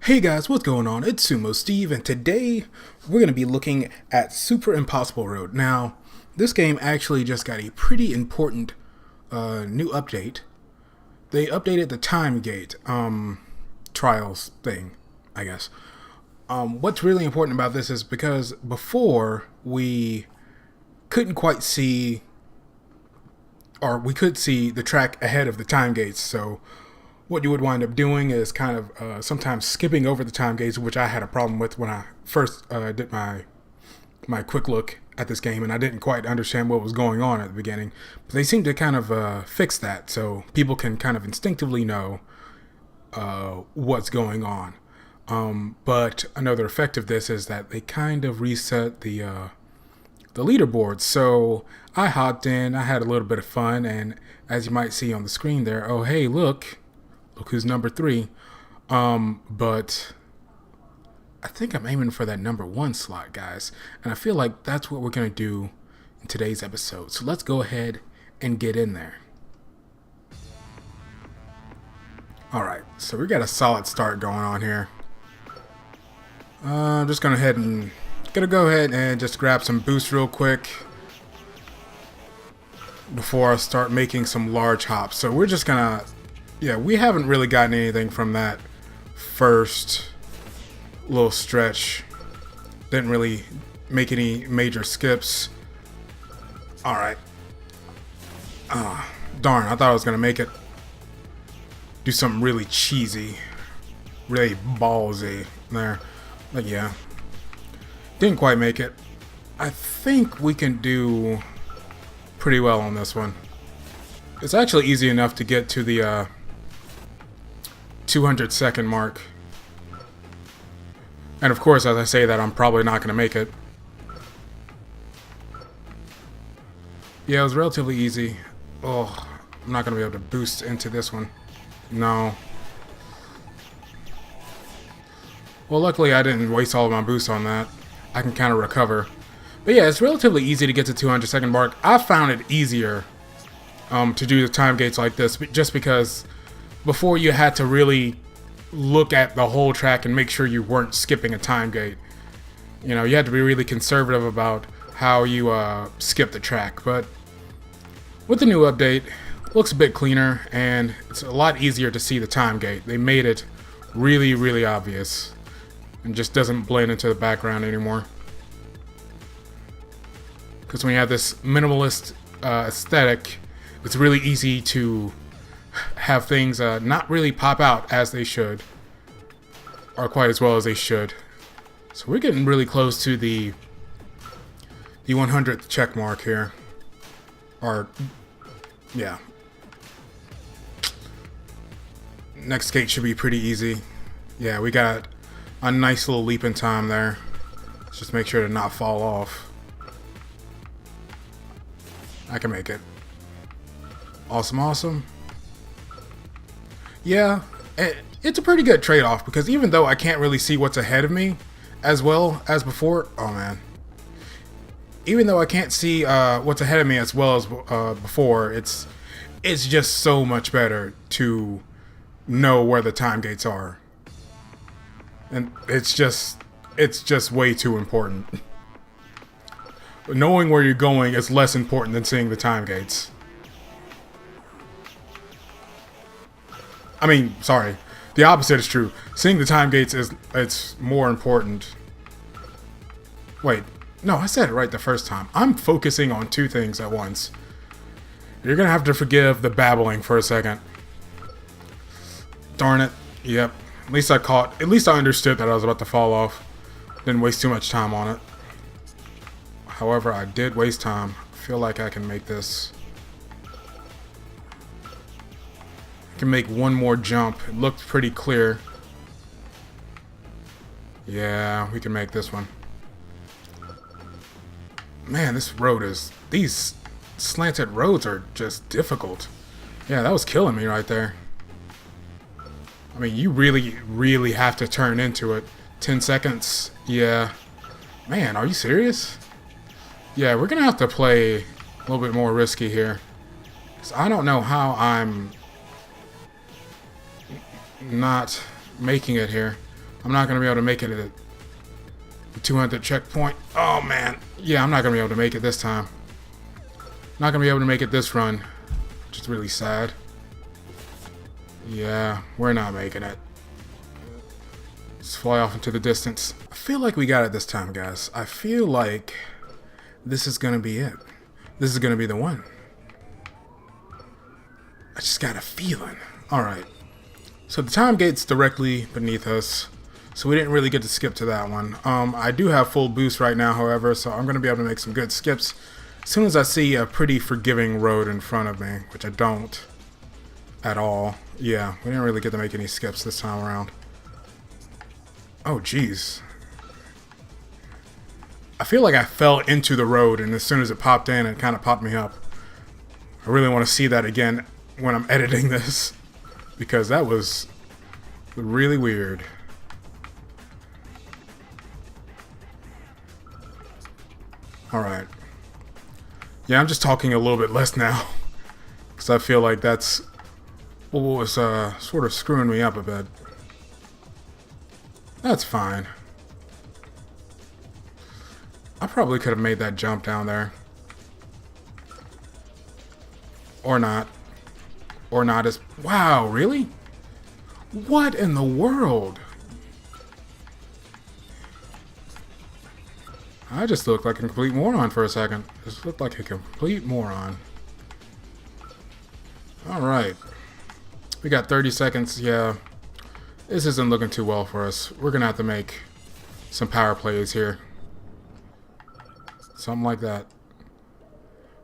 Hey guys, what's going on? It's Sumo Steve, and today we're going to be looking at Super Impossible Road. Now, this game actually just got a pretty important new update. They updated the time gate trials thing, I guess. What's really important about this is because before we couldn't quite see, or we could see the track ahead of the time gates, so what you would wind up doing is kind of sometimes skipping over the time gates, which I had a problem with when I first did my quick look at this game, and I didn't quite understand what was going on at the beginning. But they seem to kind of fix that, so people can kind of instinctively know what's going on. But another effect of this is that they kind of reset the leaderboard. So I hopped in, I had a little bit of fun, and as you might see on the screen there, oh hey, look who's number 3. But I think I'm aiming for that number 1 slot, guys. And I feel like that's what we're going to do in today's episode. So let's go ahead and get in there. Alright, so we got a solid start going on here. I'm just going to go ahead and just grab some boost real quick before I start making some large hops. So we're just going to, yeah, we haven't really gotten anything from that first little stretch. Didn't really make any major skips. Alright. Darn, I thought I was going to make it. Do something really cheesy. Really ballsy there. But yeah. Didn't quite make it. I think we can do pretty well on this one. It's actually easy enough to get to the 200-second mark. And of course, as I say that, I'm probably not going to make it. Yeah, it was relatively easy. Oh, I'm not going to be able to boost into this one. No. Well, luckily I didn't waste all of my boost on that. I can kind of recover. But yeah, it's relatively easy to get to 200-second mark. I found it easier to do the time gates like this, just because before you had to really look at the whole track and make sure you weren't skipping a time gate. You know, you had to be really conservative about how you skip the track. But with the new update, it looks a bit cleaner and it's a lot easier to see the time gate. They made it really, really obvious and just doesn't blend into the background anymore. Because when you have this minimalist aesthetic, it's really easy to have things not really pop out as they should, or quite as well as they should. So we're getting really close to the 100th check mark here. Or, yeah. Next gate should be pretty easy. Yeah, we got a nice little leap in time there. Let's just make sure to not fall off. I can make it. Awesome, awesome. Yeah, it's a pretty good trade-off because even though I can't really see what's ahead of me as well as before, oh man. Even though I can't see what's ahead of me as well as before, it's just so much better to know where the time gates are. And it's just way too important. Knowing where you're going is less important than seeing the time gates. I mean, sorry. The opposite is true. Seeing the time gates it's more important. Wait. No, I said it right the first time. I'm focusing on two things at once. You're gonna have to forgive the babbling for a second. Darn it. Yep. At least I understood that I was about to fall off. Didn't waste too much time on it. However, I did waste time. I feel like I can make this. I can make one more jump. It looked pretty clear. Yeah, we can make this one. Man, these slanted roads are just difficult. Yeah, that was killing me right there. I mean, you really, really have to turn into it. 10 seconds. Yeah. Man, are you serious? Yeah, we're gonna have to play a little bit more risky here. 'Cause I don't know how I'm not making it here. I'm not going to be able to make it at the 200 checkpoint. Oh, man. Yeah, I'm not going to be able to make it this time. Not going to be able to make it this run. Which is really sad. Yeah, we're not making it. Let's fly off into the distance. I feel like we got it this time, guys. I feel like this is going to be it. This is going to be the one. I just got a feeling. Alright. So the time gate's directly beneath us. So we didn't really get to skip to that one. I do have full boost right now, however, so I'm going to be able to make some good skips as soon as I see a pretty forgiving road in front of me, which I don't at all. Yeah, we didn't really get to make any skips this time around. Oh, jeez. I feel like I fell into the road, and as soon as it popped in, it kind of popped me up. I really want to see that again when I'm editing this, because that was really weird. Alright. Yeah, I'm just talking a little bit less now, because I feel like that's what was sort of screwing me up a bit. That's fine. I probably could have made that jump down there. Or not. Or not as... Wow, really? What in the world? I just looked like a complete moron for a second. Just looked like a complete moron. Alright. We got 30 seconds. Yeah. This isn't looking too well for us. We're going to have to make some power plays here. Something like that.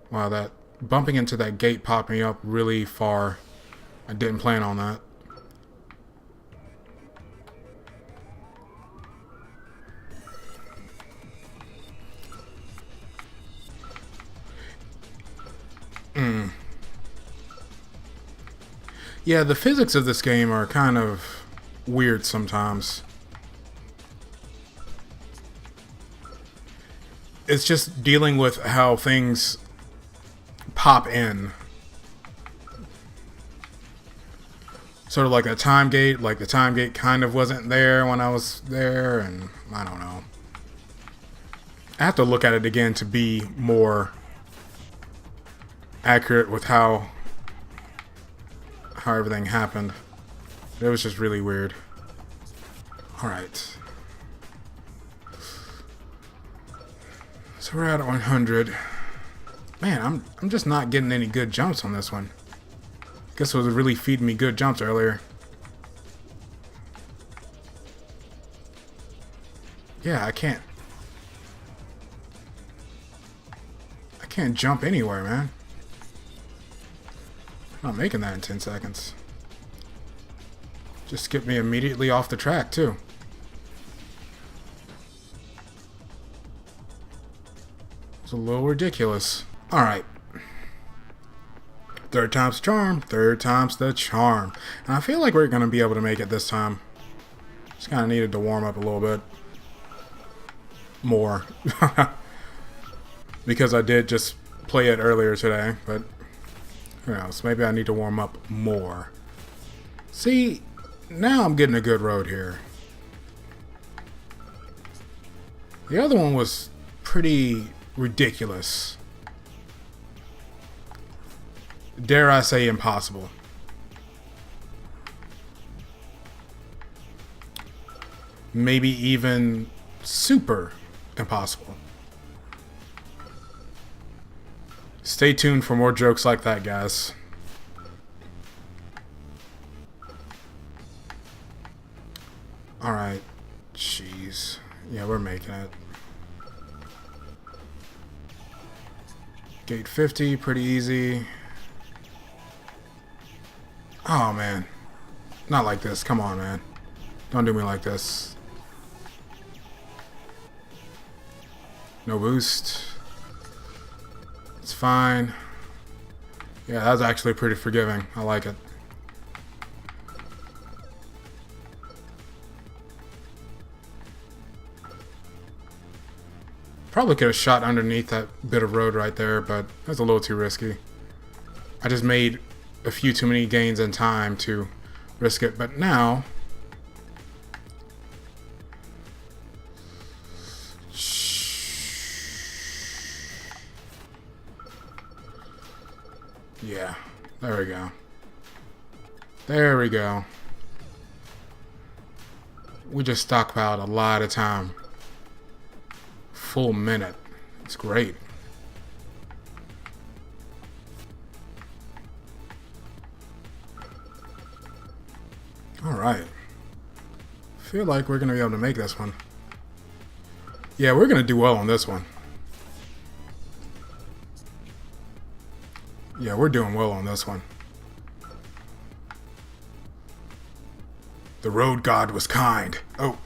Wow, that bumping into that gate popped me up really far. I didn't plan on that. Yeah, the physics of this game are kind of weird sometimes. It's just dealing with how things pop in. Sort of like a time gate. Like the time gate kind of wasn't there when I was there, and I don't know. I have to look at it again to be more accurate with how everything happened. It was just really weird. Alright. So we're at 100. Man, I'm just not getting any good jumps on this one. Guess it was really feeding me good jumps earlier. Yeah, I can't jump anywhere, man. I'm not making that in 10 seconds. Just skipped me immediately off the track, too. It's a little ridiculous. Alright. Third time's the charm. Third time's the charm. And I feel like we're going to be able to make it this time. Just kind of needed to warm up a little bit. More. Because I did just play it earlier today, but who knows, maybe I need to warm up more. See, now I'm getting a good road here. The other one was pretty ridiculous. Dare I say impossible. Maybe even super impossible. Stay tuned for more jokes like that, guys. Alright. Jeez. Yeah, we're making it. Gate 50, pretty easy. Oh, man. Not like this. Come on, man. Don't do me like this. No boost. It's fine. Yeah, that was actually pretty forgiving. I like it. Probably could have shot underneath that bit of road right there, but that's a little too risky. I just made a few too many gains in time to risk it, but now Yeah. There we go. There we go. We just stockpiled a lot of time. Full minute. It's great. Alright. Feel like we're gonna be able to make this one. Yeah, we're gonna do well on this one. Yeah, we're doing well on this one. The road god was kind. Oh.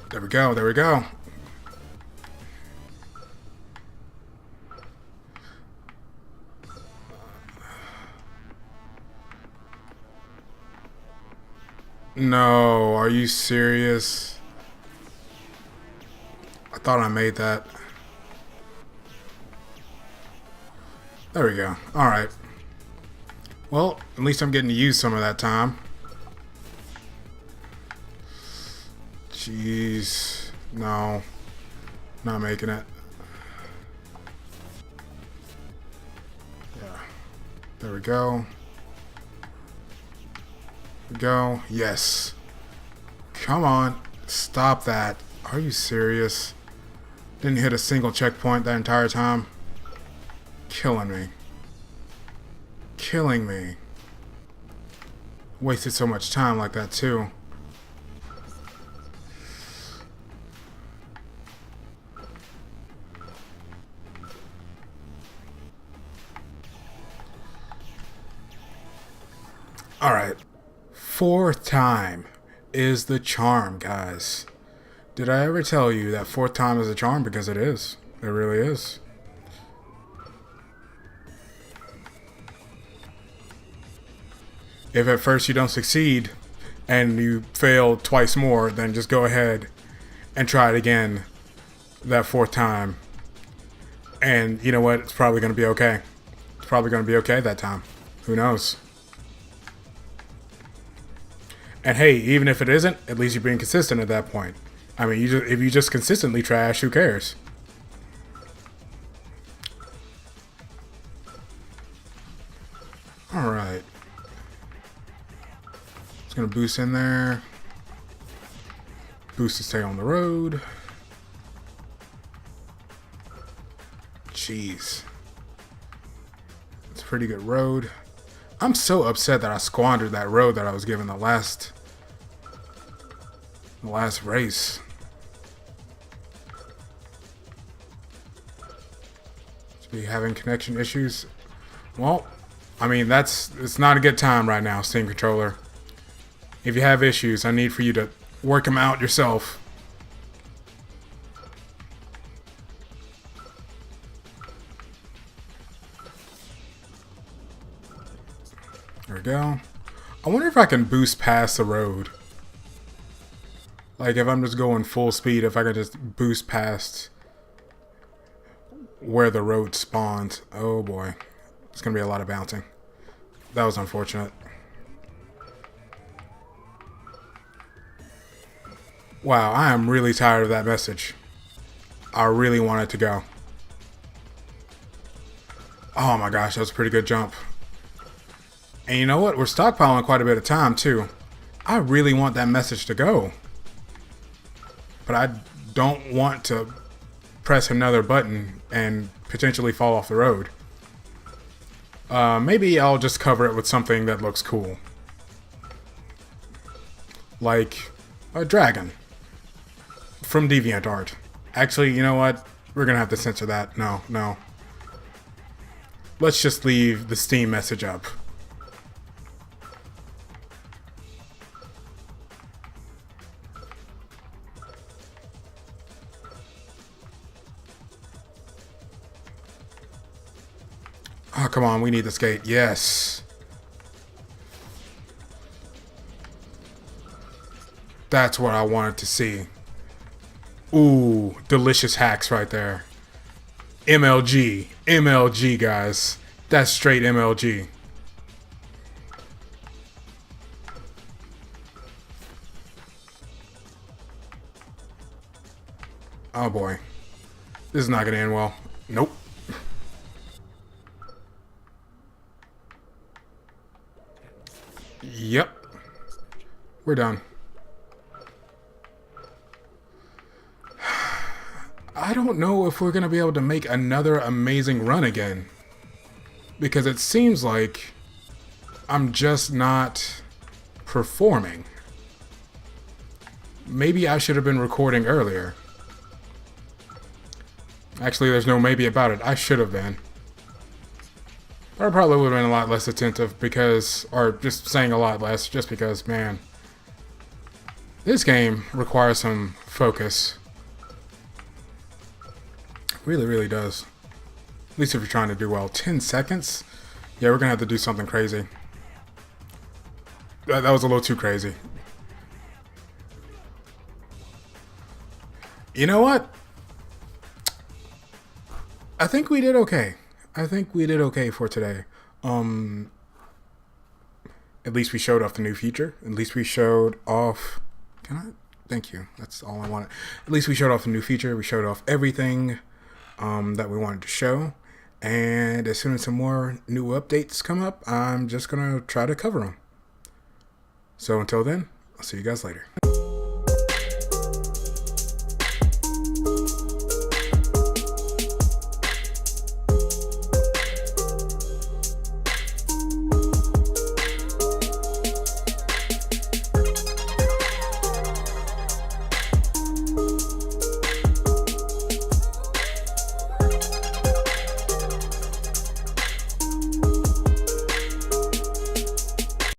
There we go, there we go. No, are you serious? I thought I made that. There we go. Alright. Well, at least I'm getting to use some of that time. Jeez. No. Not making it. Yeah. There we go. Go. Yes. Come on. Stop that. Are you serious? Didn't hit a single checkpoint that entire time. Killing me. Killing me. Wasted so much time like that too. Alright. Fourth time is the charm, guys. Did I ever tell you that fourth time is a charm? Because it is. It really is. If at first you don't succeed and you fail twice more, then just go ahead and try it again that fourth time. And you know what? It's probably going to be okay. It's probably going to be okay that time. Who knows? And hey, even if it isn't, at least you're being consistent at that point. I mean, if you just consistently trash, who cares? Alright. It's going to boost in there. Boost to stay on the road. Jeez. It's a pretty good road. I'm so upset that I squandered that road that I was given the last race. To be having connection issues. Well, I mean, it's not a good time right now, Steam Controller. If you have issues, I need for you to work them out yourself. There we go. I wonder if I can boost past the road. Like, if I'm just going full speed, if I could just boost past where the road spawns. Oh boy. It's going to be a lot of bouncing. That was unfortunate. Wow, I am really tired of that message. I really want it to go. Oh my gosh, that was a pretty good jump. And you know what? We're stockpiling quite a bit of time too. I really want that message to go. But I don't want to press another button and potentially fall off the road. Maybe I'll just cover it with something that looks cool. Like a dragon from DeviantArt. Actually, you know what? We're gonna have to censor that. No, no. Let's just leave the Steam message up. Oh, come on, we need the skate. Yes. That's what I wanted to see. Ooh, delicious hacks right there. MLG. MLG, guys. That's straight MLG. Oh boy. This is not going to end well. Nope. we're done. I don't know if we're going to be able to make another amazing run again. Because it seems like I'm just not performing. Maybe I should have been recording earlier. Actually, there's no maybe about it. I should have been. But I probably would have been a lot less attentive because, or just saying a lot less, just because, man, this game requires some focus. Really, really does. At least if you're trying to do well. 10 seconds? Yeah, we're gonna have to do something crazy. That was a little too crazy. You know what? I think we did okay. I think we did okay for today. At least we showed off the new feature. At least we showed off... Can I? Thank you. That's all I wanted. At least we showed off the new feature. We showed off everything that we wanted to show. And as soon as some more new updates come up, I'm just going to try to cover them. So until then, I'll see you guys later.